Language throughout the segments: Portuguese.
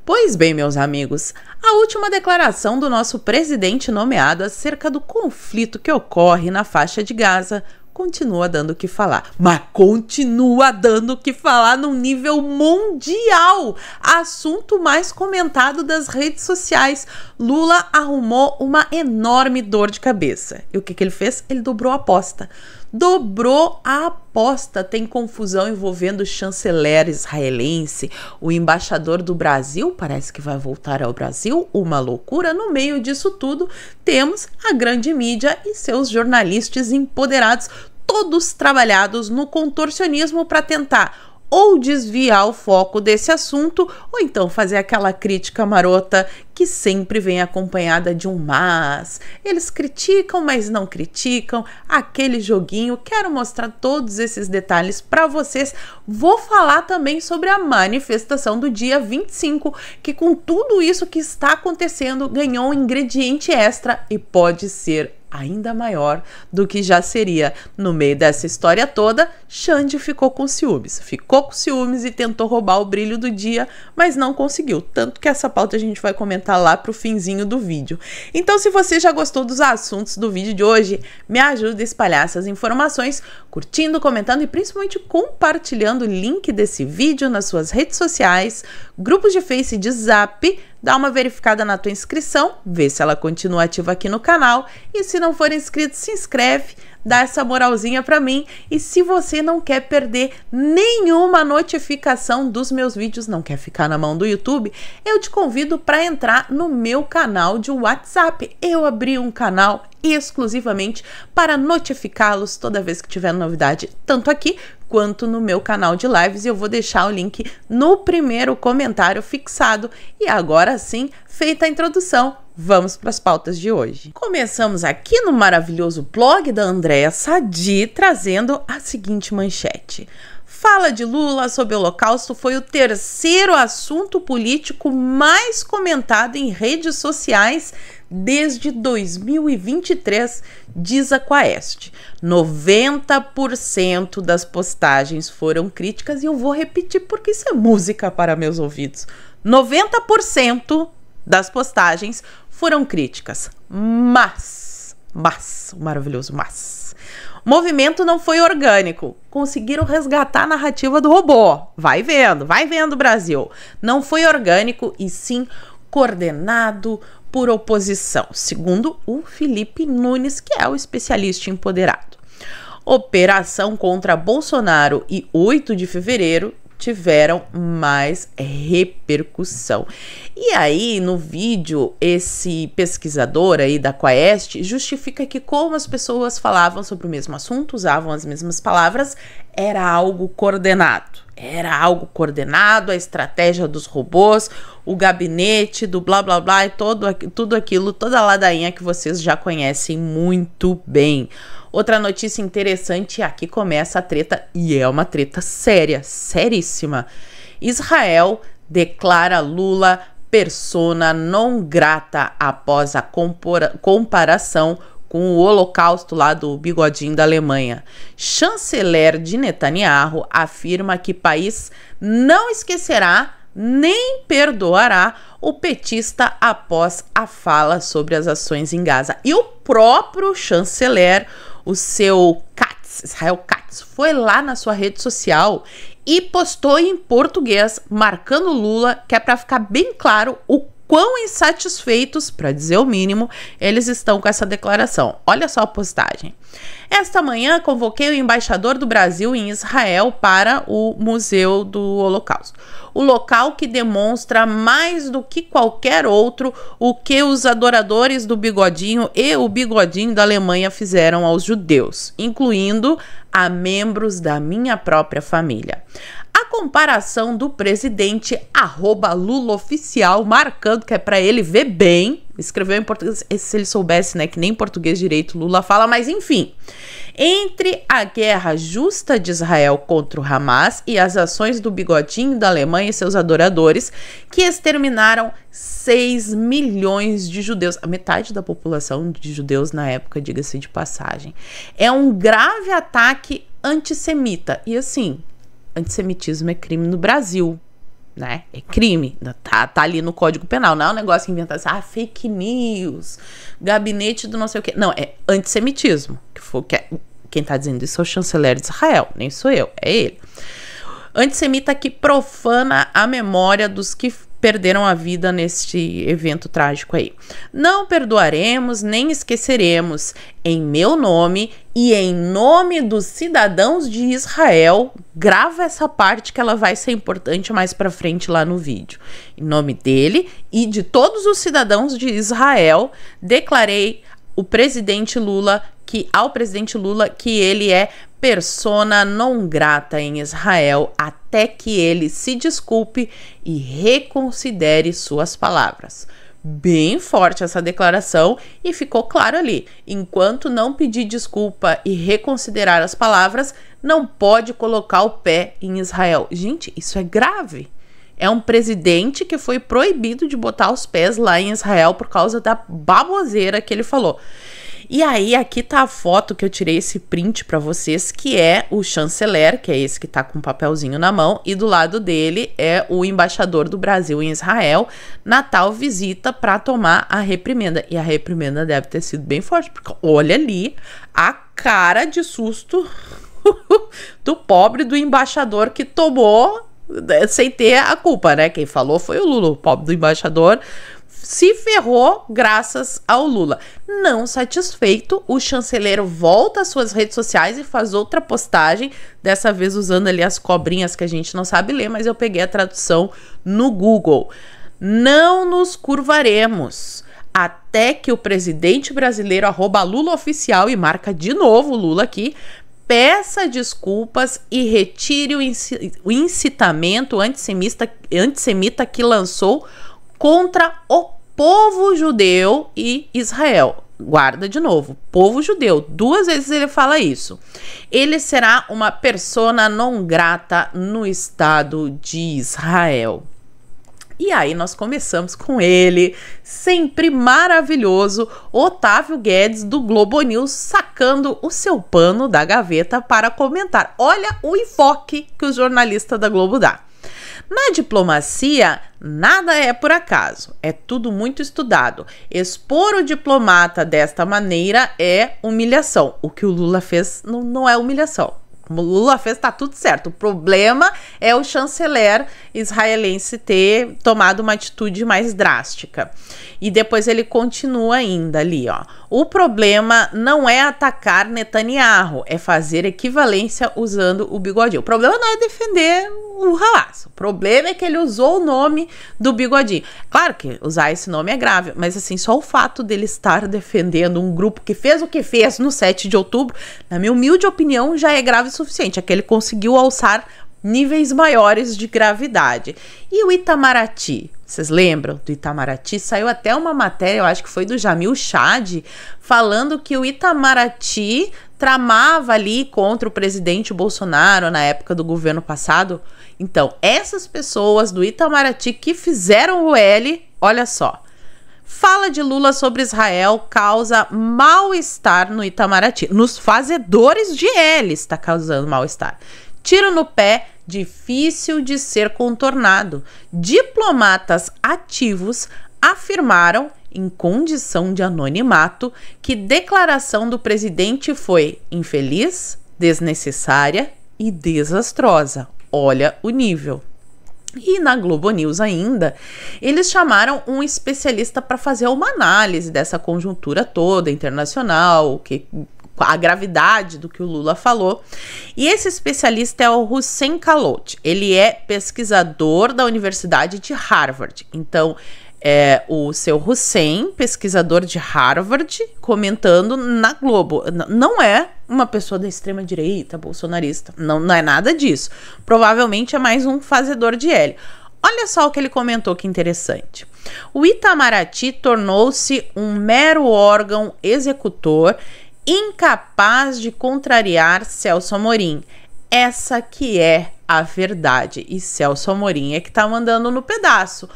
Pois bem, meus amigos, a última declaração do nosso presidente nomeado acerca do conflito que ocorre na faixa de Gaza continua dando o que falar, mas continua dando o que falar num nível mundial. Assunto mais comentado das redes sociais. Lula arrumou uma enorme dor de cabeça. E o que ele fez? Ele dobrou a aposta. Dobrou a aposta. Tem confusão envolvendo o chanceler israelense, o embaixador do Brasil, parece que vai voltar ao Brasil, uma loucura. No meio disso tudo, temos a grande mídia e seus jornalistas empoderados, todos trabalhados no contorcionismo para tentar ou desviar o foco desse assunto, ou então fazer aquela crítica marota que sempre vem acompanhada de um mas. Eles criticam, mas não criticam, aquele joguinho. Quero mostrar todos esses detalhes para vocês. Vou falar também sobre a manifestação do dia 25, que com tudo isso que está acontecendo, ganhou um ingrediente extra e pode ser ainda maior do que já seria. No meio dessa história toda, Xande ficou com ciúmes. Ficou com ciúmes e tentou roubar o brilho do dia, mas não conseguiu. Tanto que essa pauta a gente vai comentar lá pro finzinho do vídeo. Então, se você já gostou dos assuntos do vídeo de hoje, me ajuda a espalhar essas informações, curtindo, comentando e principalmente compartilhando o link desse vídeo nas suas redes sociais, grupos de Face e de Zap. Dá uma verificada na tua inscrição, vê se ela continua ativa aqui no canal, e se não for inscrito, se inscreve, dá essa moralzinha pra mim. E se você não quer perder nenhuma notificação dos meus vídeos, não quer ficar na mão do YouTube, eu te convido para entrar no meu canal de WhatsApp. Eu abri um canal exclusivamente para notificá-los toda vez que tiver novidade, tanto aqui quanto no meu canal de lives, e eu vou deixar o link no primeiro comentário fixado. E agora sim, feita a introdução, vamos para as pautas de hoje. Começamos aqui no maravilhoso blog da Andréa Sadi, trazendo a seguinte manchete. Fala de Lula sobre o Holocausto foi o terceiro assunto político mais comentado em redes sociais desde 2023, diz a Quaest. 90% das postagens foram críticas, e eu vou repetir porque isso é música para meus ouvidos. 90% das postagens foram críticas, mas, o maravilhoso mas. O movimento não foi orgânico. Conseguiram resgatar a narrativa do robô. Vai vendo, Brasil. Não foi orgânico e sim coordenado por oposição, segundo o Felipe Nunes, que é o especialista empoderado. Operação contra Bolsonaro e 8 de fevereiro tiveram mais repercussão. E aí, no vídeo, esse pesquisador aí da Quaest justifica que como as pessoas falavam sobre o mesmo assunto, usavam as mesmas palavras, era algo coordenado. Era algo coordenado, a estratégia dos robôs, o gabinete do blá blá blá e tudo aquilo, toda a ladainha que vocês já conhecem muito bem. Outra notícia interessante, aqui começa a treta, e é uma treta séria, seríssima. Israel declara Lula persona non grata após a comparação com o Holocausto lá do bigodinho da Alemanha. Chanceler de Netanyahu afirma que país não esquecerá nem perdoará o petista após a fala sobre as ações em Gaza. E o próprio chanceler, o seu Katz, Israel Katz, foi lá na sua rede social e postou em português, marcando Lula, que é para ficar bem claro o quão insatisfeitos, para dizer o mínimo, eles estão com essa declaração. Olha só a postagem. Esta manhã convoquei o embaixador do Brasil em Israel para o Museu do Holocausto. O local que demonstra mais do que qualquer outro o que os adoradores do bigodinho e o bigodinho da Alemanha fizeram aos judeus, incluindo a membros da minha própria família. A comparação do presidente @LulaOficial, marcando que é para ele ver bem, escreveu em português, se ele soubesse, né, que nem português direito Lula fala, mas enfim. Entre a guerra justa de Israel contra o Hamas e as ações do bigodinho da Alemanha e seus adoradores, que exterminaram 6 milhões de judeus, a metade da população de judeus na época, diga-se de passagem. É um grave ataque antissemita, e assim, antissemitismo é crime no Brasil. né? É crime, tá ali no Código Penal, não é um negócio inventado assim, fake news, gabinete do não sei o quê. Não, é antissemitismo, quem tá dizendo isso é o chanceler de Israel, nem sou eu, é ele. Antissemita que profana a memória dos que perderam a vida neste evento trágico aí. Não perdoaremos nem esqueceremos, em meu nome e em nome dos cidadãos de Israel. Grava essa parte que ela vai ser importante mais pra frente lá no vídeo. Em nome dele e de todos os cidadãos de Israel, declarei ao presidente Lula que ele é persona non grata em Israel até que ele se desculpe e reconsidere suas palavras. Bem forte essa declaração e ficou claro ali, enquanto não pedir desculpa e reconsiderar as palavras, não pode colocar o pé em Israel. Gente, isso é grave. É um presidente que foi proibido de botar os pés lá em Israel por causa da baboseira que ele falou. E aí, aqui tá a foto que eu tirei esse print pra vocês, que é o chanceler, que é esse que tá com um papelzinho na mão, e do lado dele é o embaixador do Brasil em Israel, na tal visita pra tomar a reprimenda. E a reprimenda deve ter sido bem forte, porque olha ali a cara de susto do pobre do embaixador que tomou sem ter a culpa, né? Quem falou foi o Lula, o pobre do embaixador se ferrou graças ao Lula. Não satisfeito, o chanceler volta às suas redes sociais e faz outra postagem, dessa vez usando ali as cobrinhas que a gente não sabe ler, mas eu peguei a tradução no Google. Não nos curvaremos até que o presidente brasileiro @LulaOficial, e marca de novo o Lula aqui, peça desculpas e retire o incitamento antissemita que lançou contra o povo judeu e Israel. Guarda de novo, povo judeu, 2 vezes ele fala isso. Ele será uma persona non grata no Estado de Israel. E aí nós começamos com ele, sempre maravilhoso, Otávio Guedes do Globo News, sacando o seu pano da gaveta para comentar. Olha o enfoque que o jornalista da Globo dá. Na diplomacia, nada é por acaso, é tudo muito estudado. Expor o diplomata desta maneira é humilhação. O que o Lula fez não é humilhação. Como o Lula fez, tá tudo certo. O problema é o chanceler israelense ter tomado uma atitude mais drástica. E depois ele continua ainda ali, ó. O problema não é atacar Netanyahu, é fazer equivalência usando o bigodinho. O problema não é defender o Hamas. O problema é que ele usou o nome do bigodinho. Claro que usar esse nome é grave, mas assim, só o fato dele estar defendendo um grupo que fez o que fez no 7 de outubro, na minha humilde opinião, já é grave o suficiente. É que ele conseguiu alçar níveis maiores de gravidade. E o Itamaraty? Vocês lembram do Itamaraty? Saiu até uma matéria, eu acho que foi do Jamil Chad, falando que o Itamaraty tramava ali contra o presidente Bolsonaro na época do governo passado. Então, essas pessoas do Itamaraty que fizeram o L, olha só, fala de Lula sobre Israel causa mal-estar no Itamaraty. Nos fazedores de L está causando mal-estar. Tiro no pé, difícil de ser contornado. Diplomatas ativos afirmaram, em condição de anonimato, que declaração do presidente foi infeliz, desnecessária e desastrosa. Olha o nível. E na Globo News ainda, eles chamaram um especialista para fazer uma análise dessa conjuntura toda internacional, a gravidade do que o Lula falou. E esse especialista é o Hussein Khalot. Ele é pesquisador da Universidade de Harvard. Então, o seu Hussein, pesquisador de Harvard, comentando na Globo. Não é uma pessoa da extrema-direita, bolsonarista. Não é nada disso. Provavelmente é mais um fazedor de L. Olha só o que ele comentou, que interessante. O Itamaraty tornou-se um mero órgão executor incapaz de contrariar Celso Amorim. Essa que é a verdade. E Celso Amorim é que tá mandando no pedaço.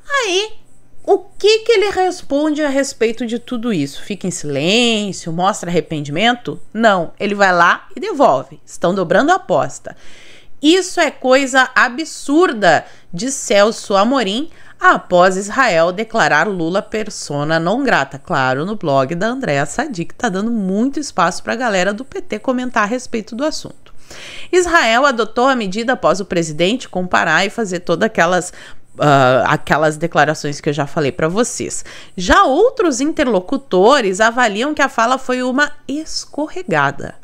Aí, o que ele responde a respeito de tudo isso? Fica em silêncio? Mostra arrependimento? Não, ele vai lá e devolve. Estão dobrando a aposta. Isso é coisa absurda, diz Celso Amorim, após Israel declarar Lula persona non grata. Claro, no blog da Andréa Sadi, que tá dando muito espaço para a galera do PT comentar a respeito do assunto. Israel adotou a medida após o presidente comparar e fazer todas aquelas declarações que eu já falei para vocês. Já outros interlocutores avaliam que a fala foi uma escorregada.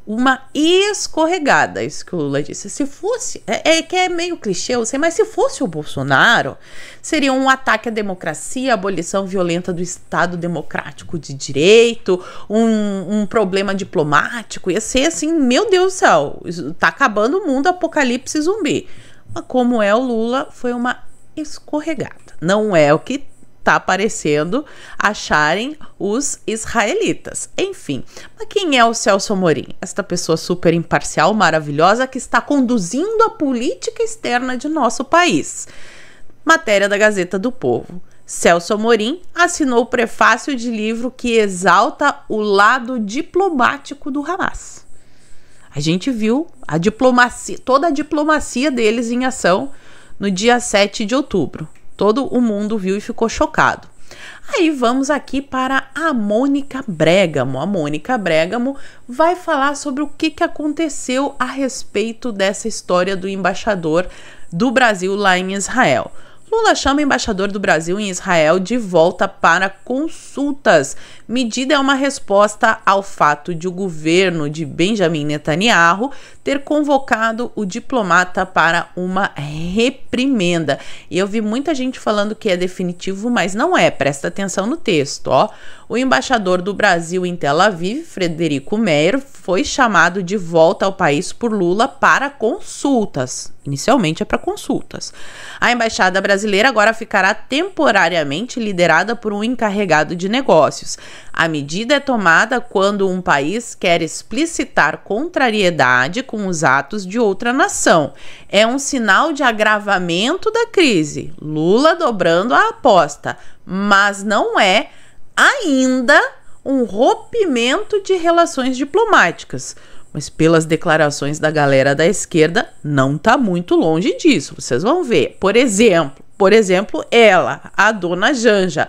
Uma escorregada, isso que o Lula disse. Se fosse, que é meio clichê, eu sei, mas se fosse o Bolsonaro, seria um ataque à democracia, abolição violenta do Estado Democrático de Direito, um problema diplomático, ia ser assim, meu Deus do céu, tá acabando o mundo, apocalipse zumbi. Mas como é o Lula, foi uma escorregada. Não é o que tá parecendo acharem os israelitas. Enfim, mas quem é o Celso Amorim? Esta pessoa super imparcial, maravilhosa, que está conduzindo a política externa de nosso país. Matéria da Gazeta do Povo. Celso Amorim assinou o prefácio de livro que exalta o lado diplomático do Hamas. A gente viu a diplomacia, toda a diplomacia deles em ação no dia 7 de outubro. Todo o mundo viu e ficou chocado. Aí vamos aqui para a Mônica Bregamo. A Mônica Bregamo vai falar sobre o que aconteceu a respeito dessa história do embaixador do Brasil lá em Israel. Lula chama o embaixador do Brasil em Israel de volta para consultas. Medida é uma resposta ao fato de o governo de Benjamin Netanyahu ter convocado o diplomata para uma reprimenda. E eu vi muita gente falando que é definitivo, mas não é. Presta atenção no texto, ó. O embaixador do Brasil em Tel Aviv, Frederico Meyer, foi chamado de volta ao país por Lula para consultas. Inicialmente é para consultas. A embaixada brasileira agora ficará temporariamente liderada por um encarregado de negócios. A medida é tomada quando um país quer explicitar contrariedade com os atos de outra nação. É um sinal de agravamento da crise. Lula dobrando a aposta, mas não é ainda um rompimento de relações diplomáticas. Mas pelas declarações da galera da esquerda, não tá muito longe disso. Vocês vão ver. Por exemplo, ela, a dona Janja.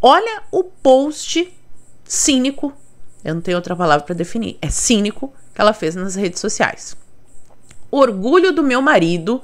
Olha o post cínico, eu não tenho outra palavra para definir, é cínico, que ela fez nas redes sociais. Orgulho do meu marido,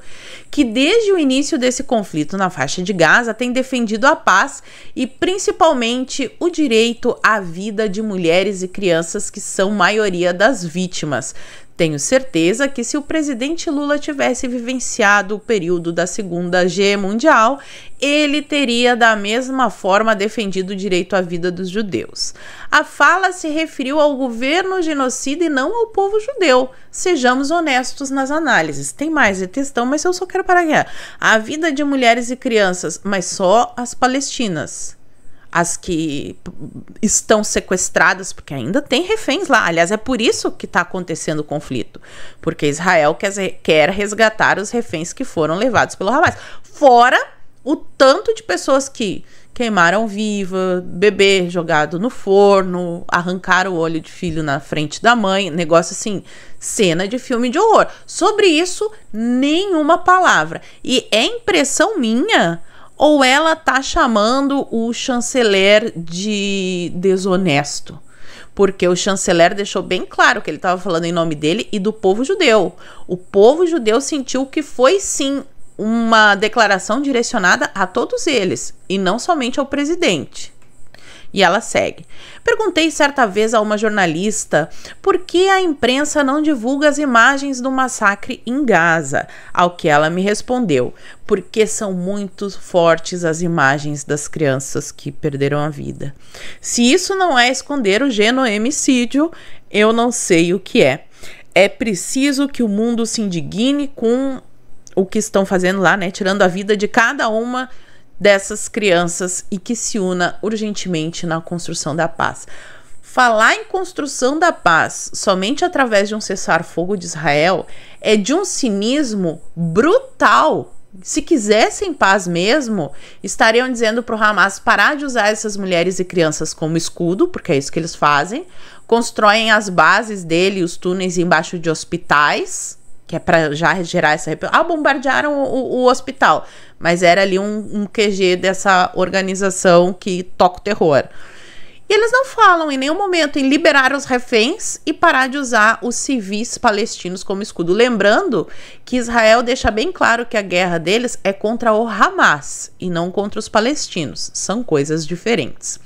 que desde o início desse conflito na faixa de Gaza tem defendido a paz e principalmente o direito à vida de mulheres e crianças que são maioria das vítimas. Tenho certeza que se o presidente Lula tivesse vivenciado o período da Segunda Guerra Mundial, ele teria da mesma forma defendido o direito à vida dos judeus. A fala se referiu ao governo genocida e não ao povo judeu. Sejamos honestos nas análises. Tem mais textão, mas eu só quero parar aqui. A vida de mulheres e crianças, mas só as palestinas. As que estão sequestradas, porque ainda tem reféns lá. Aliás, é por isso que está acontecendo o conflito. Porque Israel quer resgatar os reféns que foram levados pelo Hamas. Fora o tanto de pessoas que queimaram viva, bebê jogado no forno, arrancaram o olho de filho na frente da mãe. Negócio assim, cena de filme de horror. Sobre isso, nenhuma palavra. E é impressão minha... ou ela tá chamando o chanceler de desonesto? Porque o chanceler deixou bem claro que ele estava falando em nome dele e do povo judeu. O povo judeu sentiu que foi sim uma declaração direcionada a todos eles e não somente ao presidente. E ela segue. Perguntei certa vez a uma jornalista por que a imprensa não divulga as imagens do massacre em Gaza. Ao que ela me respondeu, porque são muito fortes as imagens das crianças que perderam a vida. Se isso não é esconder o genoemicídio, eu não sei o que é. É preciso que o mundo se indigne com o que estão fazendo lá, né? Tirando a vida de cada uma dessas crianças e que se una urgentemente na construção da paz. Falar em construção da paz somente através de um cessar-fogo de Israel é de um cinismo brutal. Se quisessem paz mesmo, estariam dizendo para o Hamas parar de usar essas mulheres e crianças como escudo, porque é isso que eles fazem, constroem as bases dele, os túneis embaixo de hospitais, que é para já gerar essa... bombardearam o hospital, mas era ali um QG dessa organização que toca o terror. E eles não falam em nenhum momento em liberar os reféns e parar de usar os civis palestinos como escudo. Lembrando que Israel deixa bem claro que a guerra deles é contra o Hamas e não contra os palestinos. São coisas diferentes.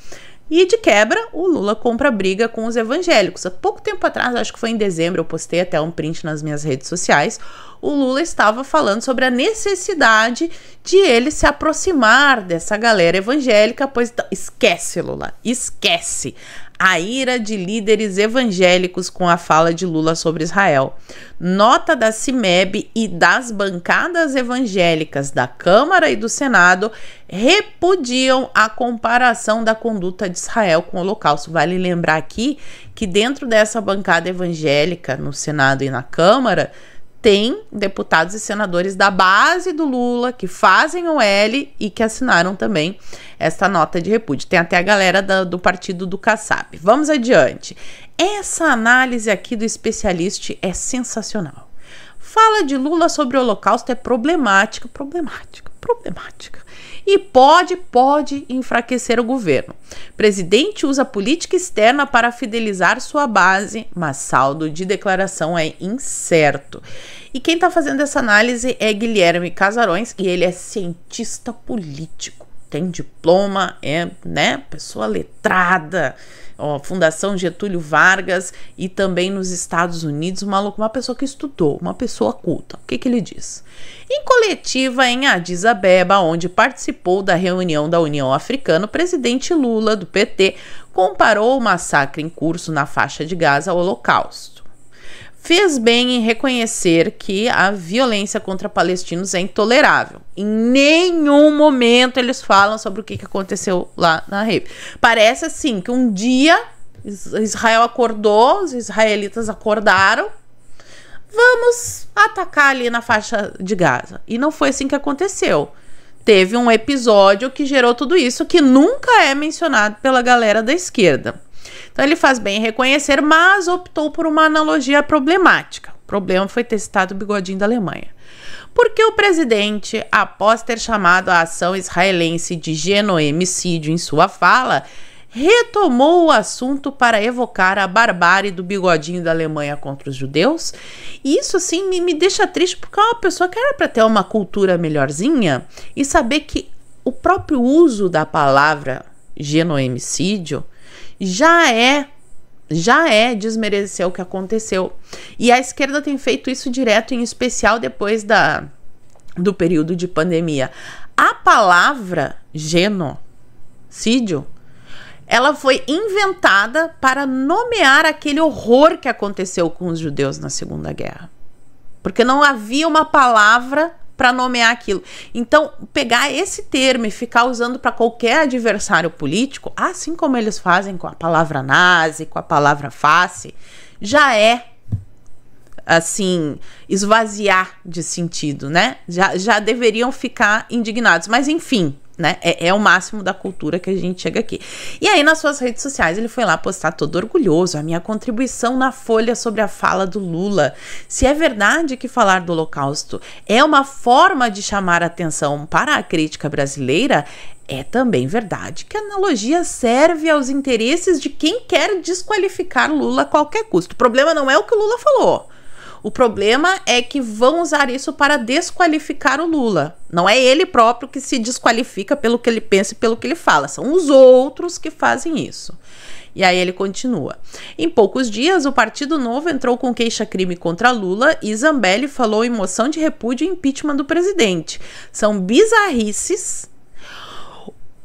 E de quebra, o Lula compra briga com os evangélicos. Há pouco tempo atrás, acho que foi em dezembro, eu postei até um print nas minhas redes sociais, o Lula estava falando sobre a necessidade de ele se aproximar dessa galera evangélica, pois esquece, Lula, esquece a ira de líderes evangélicos com a fala de Lula sobre Israel. Nota da CIMEB e das bancadas evangélicas da Câmara e do Senado repudiam a comparação da conduta de Israel com o Holocausto. Vale lembrar aqui que dentro dessa bancada evangélica, no Senado e na Câmara, tem deputados e senadores da base do Lula que fazem o L e que assinaram também esta nota de repúdio. Tem até a galera do partido do Kassab. Vamos adiante. Essa análise aqui do especialista é sensacional. Fala de Lula sobre o Holocausto é problemática. E pode enfraquecer o governo. Presidente usa política externa para fidelizar sua base, mas saldo de declaração é incerto. E quem está fazendo essa análise é Guilherme Casarões, e ele é cientista político. Tem diploma, pessoa letrada, Fundação Getúlio Vargas e também nos Estados Unidos, uma pessoa que estudou, uma pessoa culta. O que ele diz? Em coletiva em Addis Abeba, onde participou da reunião da União Africana, o presidente Lula, do PT, comparou o massacre em curso na faixa de Gaza ao Holocausto. Fez bem em reconhecer que a violência contra palestinos é intolerável. Em nenhum momento eles falam sobre o que aconteceu lá na rave. Parece assim que um dia Israel acordou, os israelitas acordaram, vamos atacar ali na faixa de Gaza. E não foi assim que aconteceu. Teve um episódio que gerou tudo isso, que nunca é mencionado pela galera da esquerda. Então ele faz bem em reconhecer, mas optou por uma analogia problemática. O problema foi ter citado o bigodinho da Alemanha. Porque o presidente, após ter chamado a ação israelense de genoemicídio em sua fala, retomou o assunto para evocar a barbárie do bigodinho da Alemanha contra os judeus. E isso, assim, me deixa triste, porque é uma pessoa que era para ter uma cultura melhorzinha e saber que o próprio uso da palavra genoemicídio já é desmerecer o que aconteceu. E a esquerda tem feito isso direto, em especial depois do período de pandemia. A palavra genocídio, ela foi inventada para nomear aquele horror que aconteceu com os judeus na Segunda Guerra. Porque não havia uma palavra para nomear aquilo. Então, pegar esse termo e ficar usando para qualquer adversário político, assim como eles fazem com a palavra nazi, com a palavra face, já é, assim, esvaziar de sentido, né? Já deveriam ficar indignados. Mas, enfim, né? É o máximo da cultura que a gente chega aqui. E aí, nas suas redes sociais, ele foi lá postar todo orgulhoso: a minha contribuição na Folha sobre a fala do Lula. Se é verdade que falar do Holocausto é uma forma de chamar atenção para a crítica brasileira, é também verdade que a analogia serve aos interesses de quem quer desqualificar Lula a qualquer custo. O problema não é o que o Lula falou. O problema é que vão usar isso para desqualificar o Lula. Não é ele próprio que se desqualifica pelo que ele pensa e pelo que ele fala. São os outros que fazem isso. E aí ele continua. Em poucos dias, o Partido Novo entrou com queixa-crime contra Lula e Zambelli falou em moção de repúdio e impeachment do presidente. São bizarrices.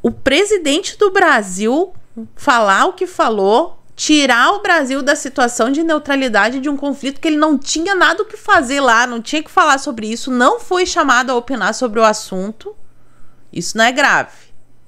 O presidente do Brasil falar o que falou, tirar o Brasil da situação de neutralidade de um conflito que ele não tinha nada o que fazer lá, não tinha que falar sobre isso, não foi chamado a opinar sobre o assunto. Isso não é grave.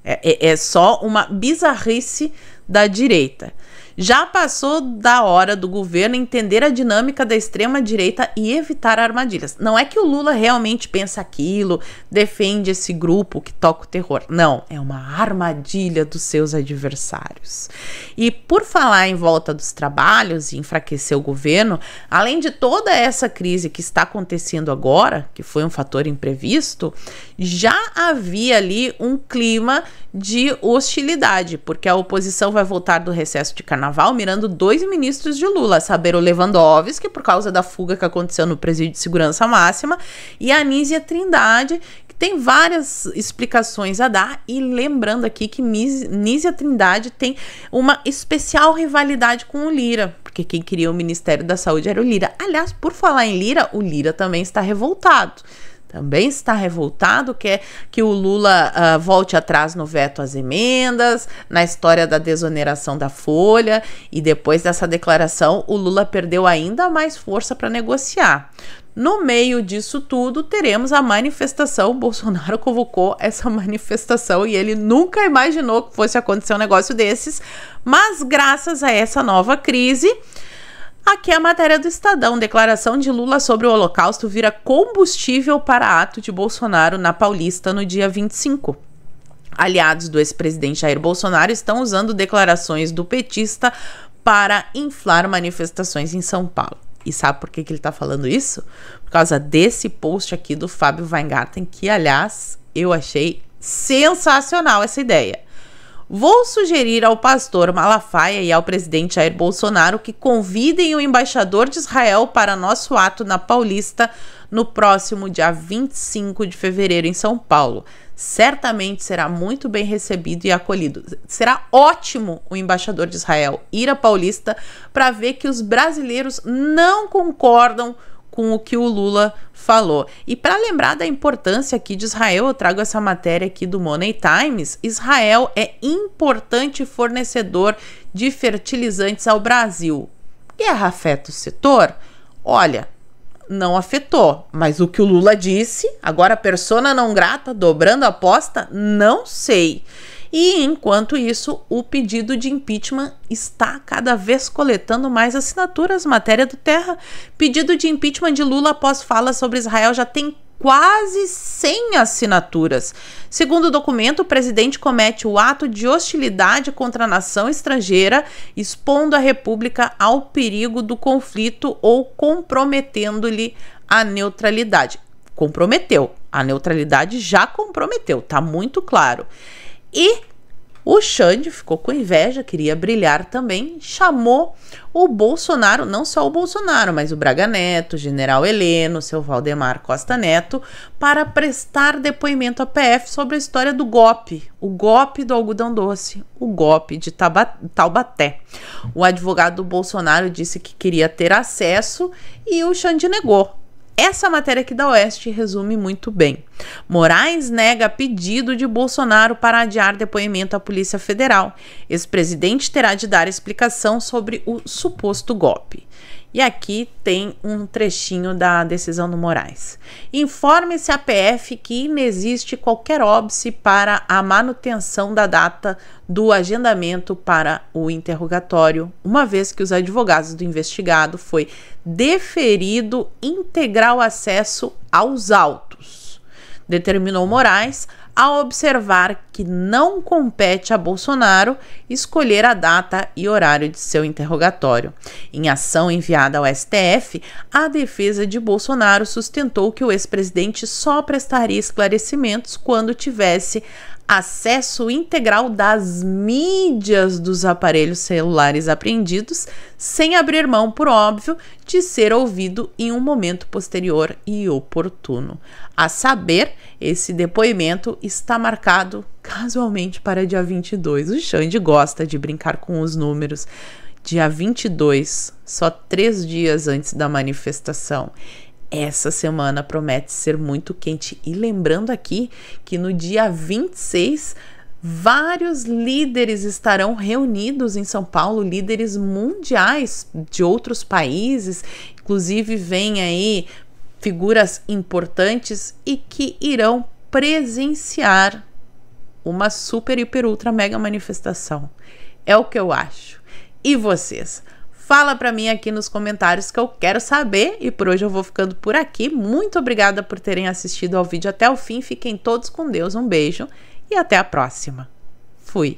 É só uma bizarrice da direita. Já passou da hora do governo entender a dinâmica da extrema-direita e evitar armadilhas. Não é que o Lula realmente pensa aquilo, defende esse grupo que toca o terror. Não, é uma armadilha dos seus adversários. E por falar em volta dos trabalhos e enfraquecer o governo, além de toda essa crise que está acontecendo agora, que foi um fator imprevisto, já havia ali um clima de hostilidade, porque a oposição vai voltar do recesso de carnaval mirando 2 ministros de Lula, a saber, o Lewandowski, por causa da fuga que aconteceu no presídio de segurança máxima, e a Anísia Trindade, que tem várias explicações a dar, e lembrando aqui que Anísia Trindade tem uma especial rivalidade com o Lira, porque quem queria o Ministério da Saúde era o Lira. Aliás, por falar em Lira, o Lira também está revoltado. Também está revoltado, quer que o Lula volte atrás no veto às emendas, na história da desoneração da folha, e depois dessa declaração o Lula perdeu ainda mais força para negociar. No meio disso tudo, teremos a manifestação. O Bolsonaro convocou essa manifestação e ele nunca imaginou que fosse acontecer um negócio desses, mas graças a essa nova crise... Aqui é a matéria do Estadão. Declaração de Lula sobre o Holocausto vira combustível para ato de Bolsonaro na Paulista no dia 25. Aliados do ex-presidente Jair Bolsonaro estão usando declarações do petista para inflar manifestações em São Paulo. E sabe por que ele está falando isso? Por causa desse post aqui do Fábio Weingarten, que, aliás, eu achei sensacional essa ideia. Vou sugerir ao pastor Malafaia e ao presidente Jair Bolsonaro que convidem o embaixador de Israel para nosso ato na Paulista no próximo dia 25 de fevereiro em São Paulo. Certamente será muito bem recebido e acolhido. Será ótimo o embaixador de Israel ir à Paulista para ver que os brasileiros não concordam com o que o Lula falou. E para lembrar da importância aqui de Israel, eu trago essa matéria aqui do Money Times. Israel é importante fornecedor de fertilizantes ao Brasil. Guerra afeta o setor? Olha, não afetou, mas o que o Lula disse, agora persona não grata, dobrando a aposta, não sei. E, enquanto isso, o pedido de impeachment está cada vez coletando mais assinaturas. Matéria do Terra. Pedido de impeachment de Lula após fala sobre Israel já tem quase 100 assinaturas. Segundo o documento, o presidente comete o ato de hostilidade contra a nação estrangeira, expondo a República ao perigo do conflito ou comprometendo-lhe a neutralidade. Comprometeu. A neutralidade já comprometeu, tá muito claro. E o Xande ficou com inveja, queria brilhar também, chamou o Bolsonaro, não só o Bolsonaro, mas o Braga Neto, o general Heleno, o seu Valdemar Costa Neto, para prestar depoimento à PF sobre a história do golpe, o golpe do algodão doce, o golpe de Taubaté. O advogado do Bolsonaro disse que queria ter acesso e o Xande negou. Essa matéria aqui da Oeste resume muito bem. Moraes nega pedido de Bolsonaro para adiar depoimento à Polícia Federal. Ex-presidente terá de dar explicação sobre o suposto golpe. E aqui tem um trechinho da decisão do Moraes. Informe-se à PF que inexiste qualquer óbice para a manutenção da data do agendamento para o interrogatório, uma vez que os advogados do investigado foi deferido integral acesso aos autos. Determinou Moraes ao observar que não compete a Bolsonaro escolher a data e horário de seu interrogatório. Em ação enviada ao STF, a defesa de Bolsonaro sustentou que o ex-presidente só prestaria esclarecimentos quando tivesse acesso integral das mídias dos aparelhos celulares apreendidos, sem abrir mão, por óbvio, de ser ouvido em um momento posterior e oportuno. A saber, esse depoimento está marcado casualmente para dia 22. O Xande gosta de brincar com os números. Dia 22, só 3 dias antes da manifestação. Essa semana promete ser muito quente. E lembrando aqui que no dia 26, vários líderes estarão reunidos em São Paulo, líderes mundiais de outros países, inclusive vem aí figuras importantes e que irão presenciar uma super, hiper, ultra, mega manifestação. É o que eu acho. E vocês? Fala pra mim aqui nos comentários que eu quero saber. E por hoje eu vou ficando por aqui. Muito obrigada por terem assistido ao vídeo até o fim. Fiquem todos com Deus. Um beijo e até a próxima. Fui!